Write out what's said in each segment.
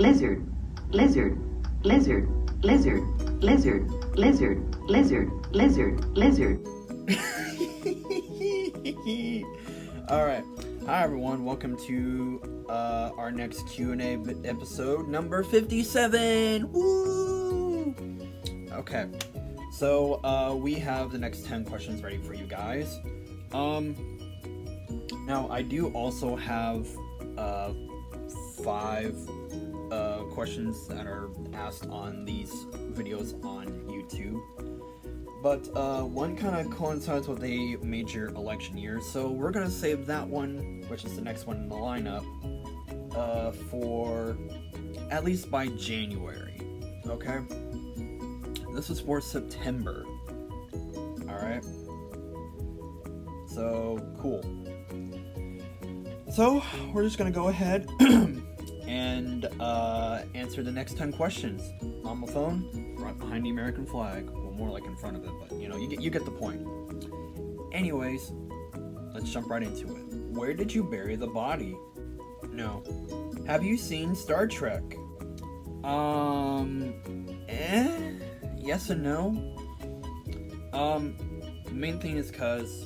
lizard, lizard, lizard, lizard, lizard, lizard, lizard, lizard, lizard. Alright, hi everyone, welcome to our next Q&A episode, number 57! Woo! Okay, so we have the next 10 questions ready for you guys. Now I do also have 5 questions that are asked on these videos on YouTube. But one kind of coincides with a major election year, so we're gonna save that one, which is the next one in the lineup, for at least by January. Okay? This is for September. Alright? So, cool. So, we're just gonna go ahead and answer the next 10 questions on my phone, right behind the American flag. Well, more like in front of it, but you know, you get the point. Anyways, let's jump right into it. Where did you bury the body? No. Have you seen Star Trek? Yes and no. The main thing is because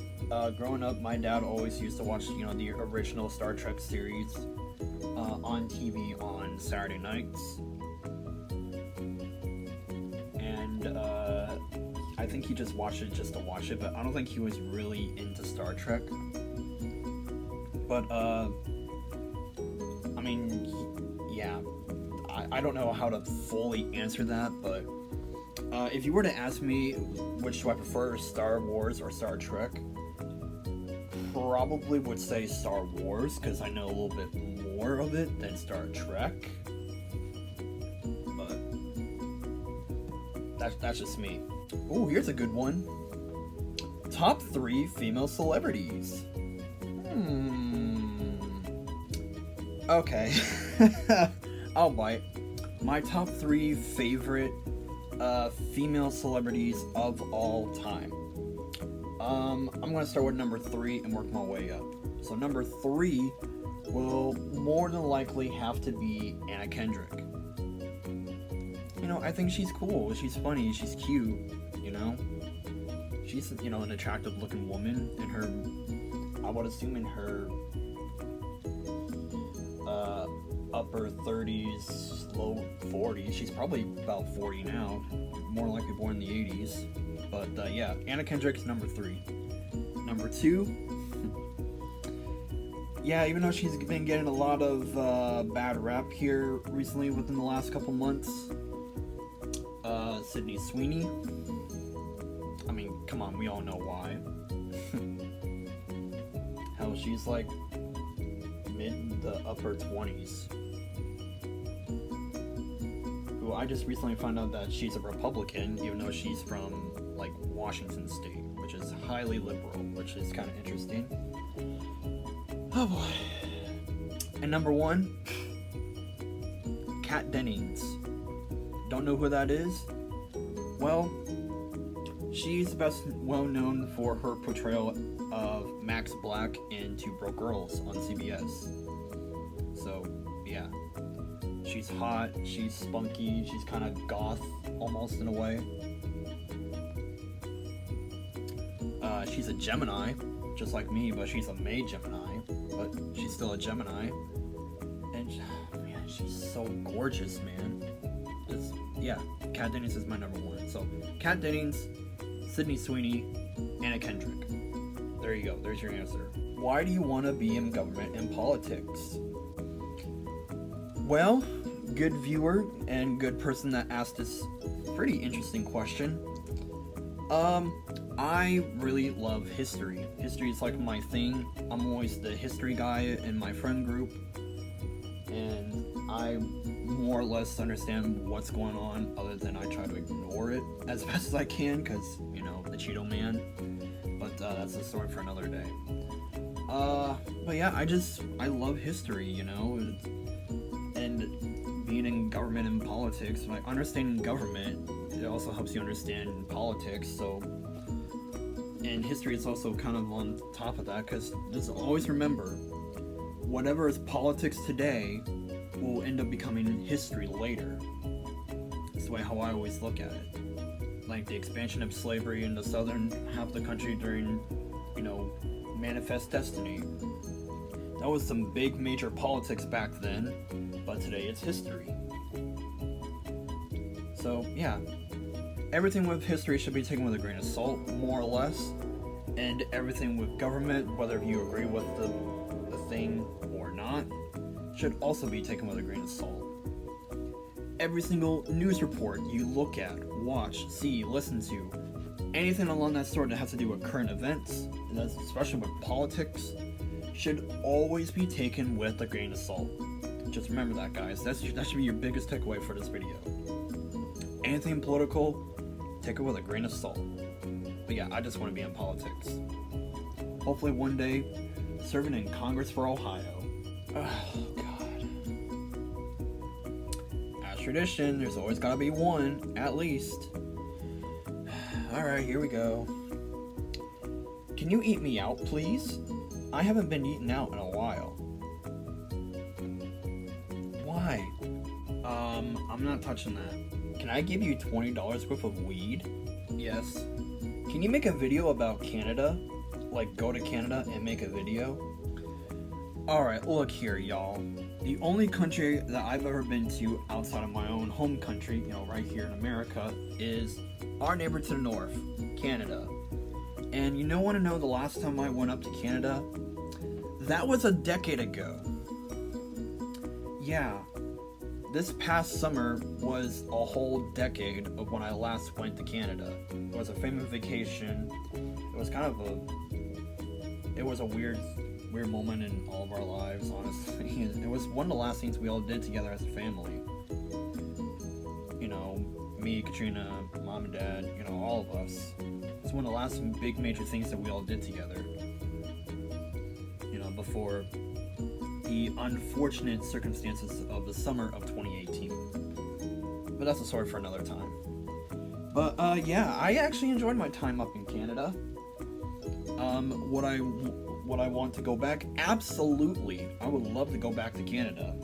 growing up, my dad always used to watch, you know, the original Star Trek series on TV on Saturday nights, and I think he just watched it just to watch it, but I don't think he was really into Star Trek. But I mean, yeah, I don't know how to fully answer that, but if you were to ask me which do I prefer, Star Wars or Star Trek, probably would say Star Wars, because I know a little bit more of it than Star Trek. But that's just me. Oh, here's a good one. Top 3 female celebrities. Okay. I'll bite. My top 3 favorite female celebrities of all time. I'm gonna start with number 3 and work my way up. So number 3 will more than likely have to be Anna Kendrick. You know, I think she's cool, she's funny, she's cute, you know? She's, you know, an attractive looking woman in her, I would assume in her upper 30s, low 40s. She's probably about 40 now, more likely born in the 80s. But yeah, Anna Kendrick's number 3. Number 2, yeah, even though she's been getting a lot of bad rap here recently within the last couple months, Sydney Sweeney. I mean, come on, we all know why. Hell, she's like mid to upper 20s. Who I just recently found out that she's a Republican, even though she's from like Washington State, which is highly liberal, which is kind of interesting. Oh boy. And number 1, Kat Dennings. Don't know who that is? Well, she's best well known for her portrayal of Max Black in Two Broke Girls on CBS. So, yeah. She's hot, she's spunky, she's kind of goth, almost in a way. She's a Gemini, just like me, but she's a May Gemini, but she's still a Gemini. And, man, she's so gorgeous, man. Yeah, Kat Dennings is my number 1. So, Kat Dennings, Sydney Sweeney, Anna Kendrick. There you go, there's your answer. Why do you want to be in government and politics? Well, good viewer and good person that asked this pretty interesting question. I really love history. History is like my thing. I'm always the history guy in my friend group, and I more or less understand what's going on, other than I try to ignore it as best as I can, because, you know, the Cheeto Man. But that's a story for another day. But yeah, I love history, you know, and being in government and politics, like understanding government, it also helps you understand politics. So, and history is also kind of on top of that, because just always remember, whatever is politics today will end up becoming history later. That's the way how I always look at it. Like the expansion of slavery in the southern half of the country during, Manifest Destiny. That was some big major politics back then, but today it's history. So yeah, everything with history should be taken with a grain of salt, more or less, and everything with government, whether you agree with the thing or not, should also be taken with a grain of salt. Every single news report you look at, watch, see, listen to, anything along that sort that has to do with current events, and that's especially with politics, should always be taken with a grain of salt. Just remember that, guys. That should be your biggest takeaway for this video. Anything political, take it with a grain of salt. But yeah, I just want to be in politics. Hopefully one day, serving in Congress for Ohio. Oh, God. As tradition, there's always gotta be one, at least. Alright, here we go. Can you eat me out, please? I haven't been eaten out in a while. Why? I'm not touching that. Can I give you $20 worth of weed? Yes. Can you make a video about Canada? Like, go to Canada and make a video? Alright, look here, y'all. The only country that I've ever been to outside of my own home country, right here in America, is our neighbor to the north, Canada. And you want to know the last time I went up to Canada? That was a decade ago. Yeah. This past summer was a whole decade of when I last went to Canada. It was a family vacation. It was kind of a weird moment in all of our lives, honestly. It was one of the last things we all did together as a family. Me, Katrina, mom and dad, all of us. It's one of the last big major things that we all did together. Before the unfortunate circumstances of the summer of 2018. But that's a story for another time. But yeah, I actually enjoyed my time up in Canada. Would I want to go back? Absolutely. I would love to go back to Canada.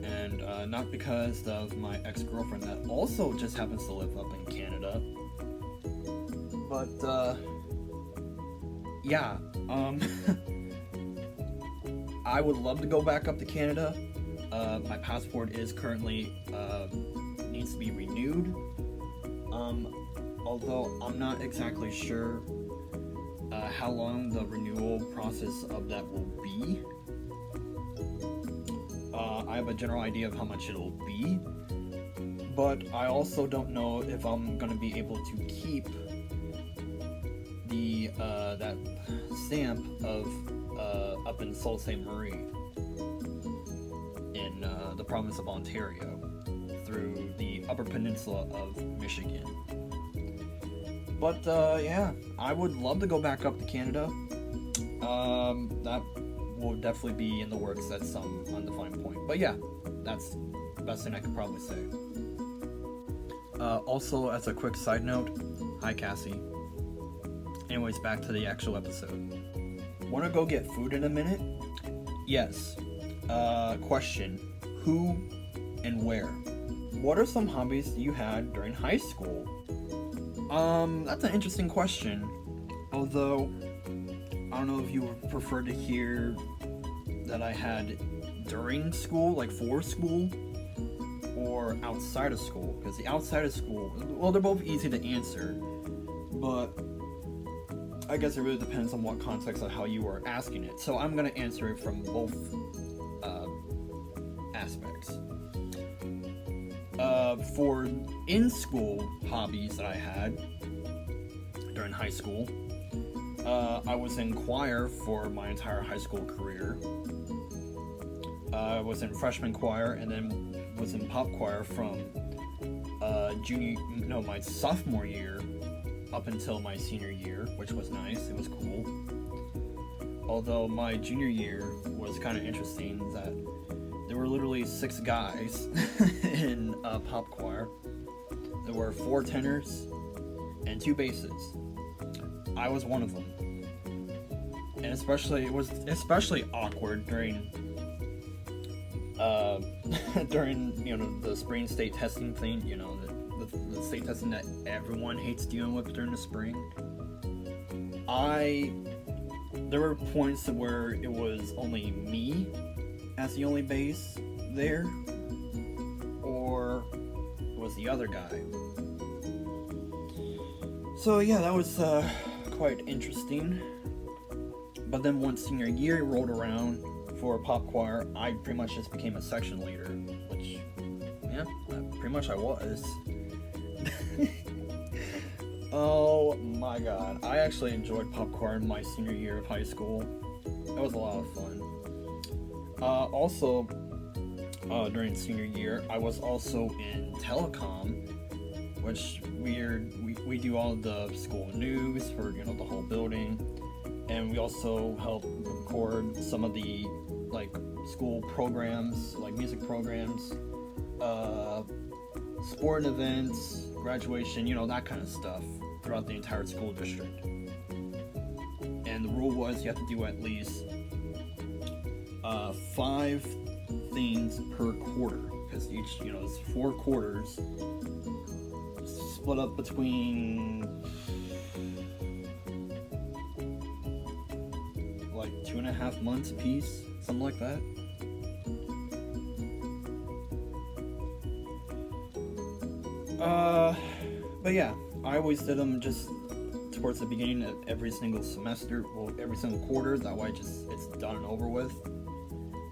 And not because of my ex-girlfriend that also just happens to live up in Canada. But yeah, I would love to go back up to Canada. My passport is currently needs to be renewed. Although I'm not exactly sure how long the renewal process of that will be. I have a general idea of how much it'll be, but I also don't know if I'm going to be able to keep the that stamp of up in Sault Ste. Marie in the province of Ontario through the Upper Peninsula of Michigan. But yeah, I would love to go back up to Canada. That will definitely be in the works at some undefined point. But yeah, that's the best thing I could probably say. Also, as a quick side note, hi Cassie. Anyways, back to the actual episode. Wanna go get food in a minute? Yes. Question. Who and where? What are some hobbies you had during high school? That's an interesting question. Although, I don't know if you would prefer to hear that I had during school, like for school, or outside of school. Because the outside of school, well, they're both easy to answer, but I guess it really depends on what context of how you are asking it. So I'm gonna answer it from both aspects. For in-school hobbies that I had during high school, I was in choir for my entire high school career. I was in freshman choir and then was in pop choir from my sophomore year up until my senior year, which was nice. It was cool. Although my junior year was kind of interesting that there were literally 6 guys in pop choir. There were 4 tenors and 2 basses. I was one of them. and it was especially awkward during during the spring state testing thing. The state testing that everyone hates dealing with during the spring. There were points where it was only me as the only base there, or it was the other guy. So yeah, that was quite interesting. But then once senior year rolled around for pop choir, I pretty much just became a section leader, which, yeah, pretty much I was. Oh my god, I actually enjoyed pop choir in my senior year of high school. It was a lot of fun. Also, during senior year, I was also in telecom, which we do all the school news for the whole building, and we also help record some of the school programs, like music programs, sport events, graduation, that kind of stuff throughout the entire school district. And the rule was you have to do at least 5 things per quarter, because each it's 4 quarters split up between like 2.5 months apiece, something like that. But yeah, I always did them just towards the beginning of every single semester, well, every single quarter. That way, it's done and over with.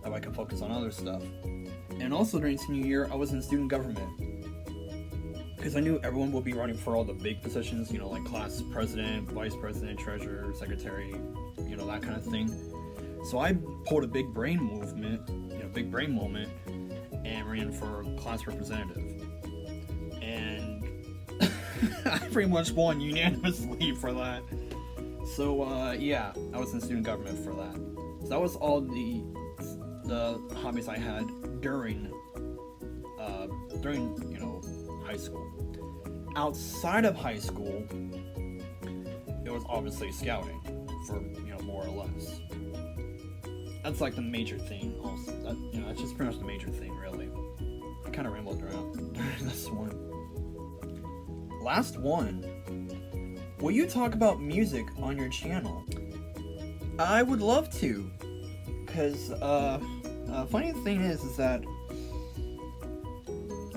That way, I can focus on other stuff. And also during senior year, I was in student government because I knew everyone would be running for all the big positions, like class president, vice president, treasurer, secretary, that kind of thing. So I pulled a big brain moment, and ran for class representative. And I pretty much won unanimously for that. So yeah, I was in student government for that. So that was all the hobbies I had during high school. Outside of high school, it was obviously scouting for more or less. That's like the major thing. Also, that's just pretty much the major thing, really. I kind of rambled around during this one. Last one. Will you talk about music on your channel? I would love to, because funny thing is that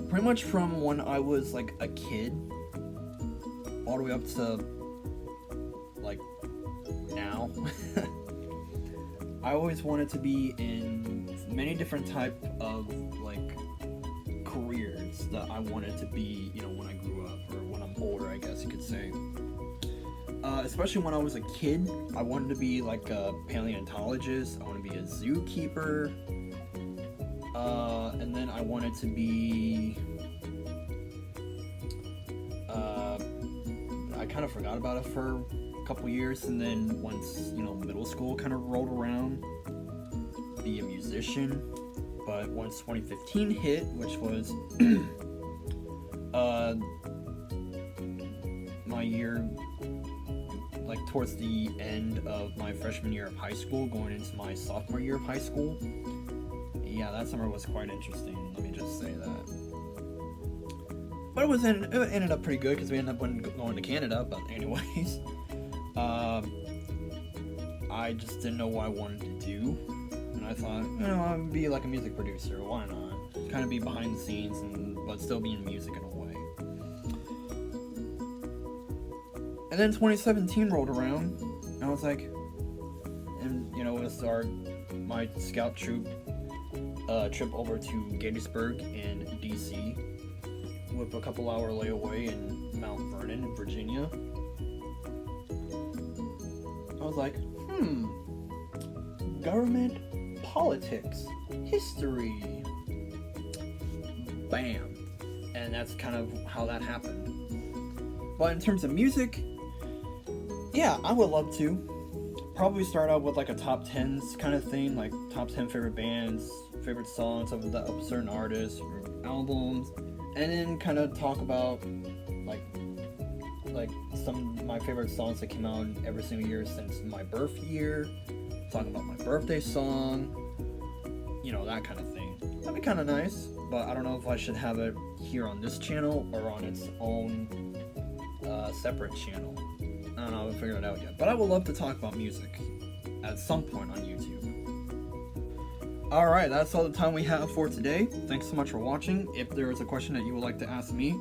pretty much from when I was like a kid all the way up to like now, I always wanted to be in many different type of like careers that I wanted to be, when I grew up, or when I'm older, I guess you could say. Especially when I was a kid, I wanted to be like a paleontologist. I wanted to be a zookeeper, and then I wanted to be. I kind of forgot about it for a couple years, and then once middle school kind of rolled around, be a musician. But once 2015 hit, which was my year, like towards the end of my freshman year of high school, going into my sophomore year of high school. Yeah, that summer was quite interesting, let me just say that. But it ended up pretty good because we ended up going to Canada, but anyways. I just didn't know what I wanted to do, and I thought, I'd be like a music producer, why not? Kind of be behind the scenes, but still be in music in a way. And then 2017 rolled around, and I was like, and it was my scout troop trip over to Gettysburg in DC, with a couple hour layaway in Mount Vernon in Virginia. I was like, government, politics, history, bam. And that's kind of how that happened. But in terms of music, yeah, I would love to. Probably start out with like a top 10s kind of thing, like top 10 favorite bands, favorite songs of certain artists or albums, and then kind of talk about like like some of my favorite songs that came out every single year since my birth year, talk about my birthday song, you know, that kind of thing. That'd be kind of nice, but I don't know if I should have it here on this channel or on its own separate channel. I don't know, I haven't figured it out yet, but I would love to talk about music at some point on YouTube. Alright, that's all the time we have for today. Thanks so much for watching. If there is a question that you would like to ask me,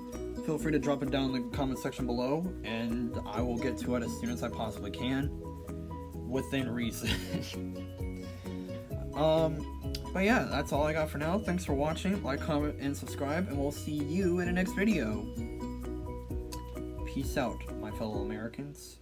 feel free to drop it down in the comment section below, and I will get to it as soon as I possibly can, within reason. But yeah, that's all I got for now. Thanks for watching. Like, comment, and subscribe, and we'll see you in the next video. Peace out, my fellow Americans.